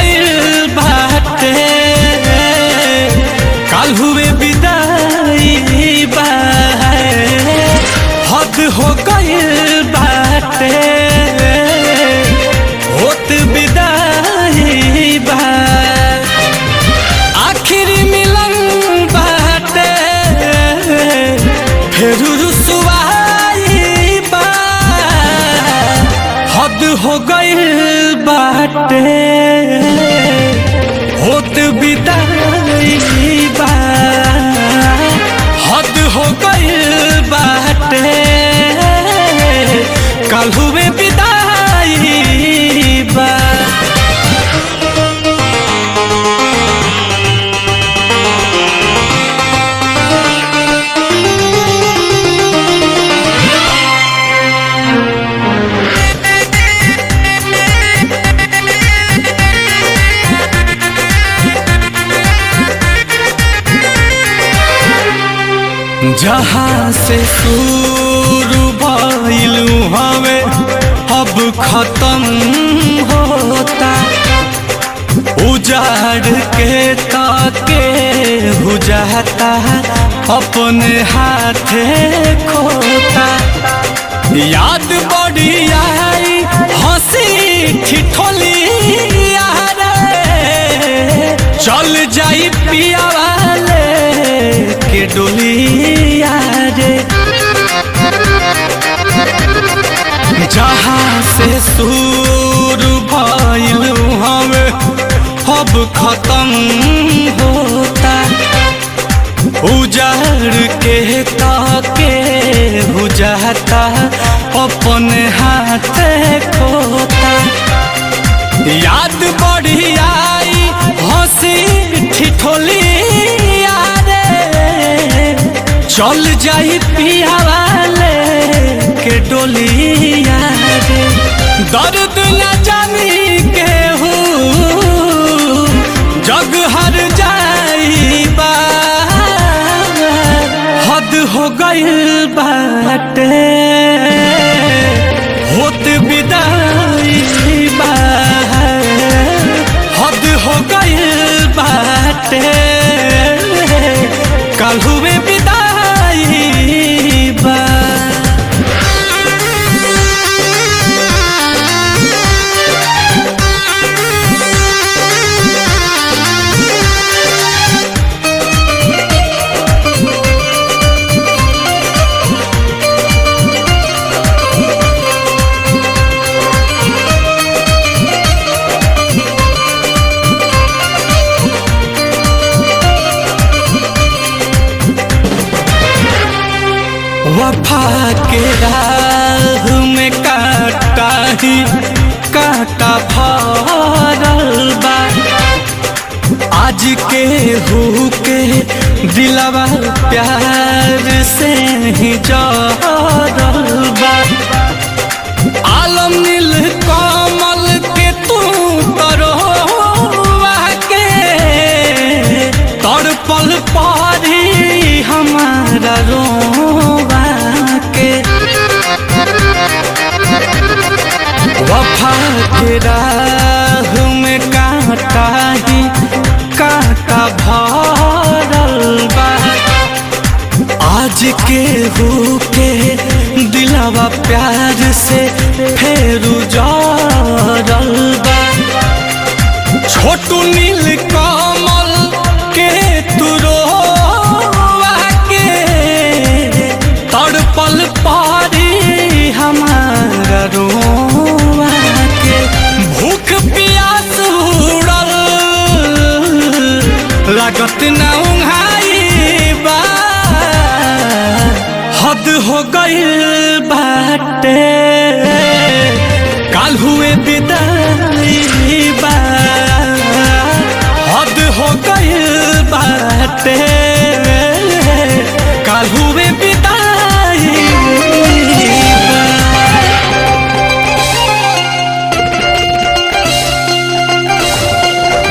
गइल बाटे काल हुए विदाई बा हद हो गइल बाटे होत विदाई बा आखिरी मिलन बाटे फिर रुसवाई बा हद हो गइल बाटे होत विदाई बा हद हो गइल बाटे काल हुए विदाई बा। जहाँ से शुरू भइलू हमें अब खत्म होता उजाड़ के ताके बुझाता अपने हाथे खोता याद बड़ी आई हंसी ठिठोली चल जाई पिया वाले के डोलिया रे जहाँ से शुरू भइलू हमें अब खत्म होता उजाड़ के ताके बुझाता अपने हाथ खोता याद बड़ी आई हंसी ठिठोली चल जाई पिया वाले के डोलिया रे दर्द न जानी के हूँ जग हर जाई बा हद हो गइल बाटे होत विदाई बा हद हो गइल बाटे काल हुए विदाई बा। वफा के राह में काटा ही काटा भरल बा आज के हु के दिलवा प्यार से ही जरल बा आलम नील कमल के तू करो के तड़पल परी हमारा रोवा के वफा के राह में काटा ही काटा भरल बा आज के हु के दिलवा प्यार से फेरू जरल बा छोटू नील कमल के तुरो तड़पल पारी हमारा रोवा के भूख प्यास उड़ल लागत न उंघाई बा हद हो गइल बाटे काल हुए विदाई बा हद हो गइल बाटे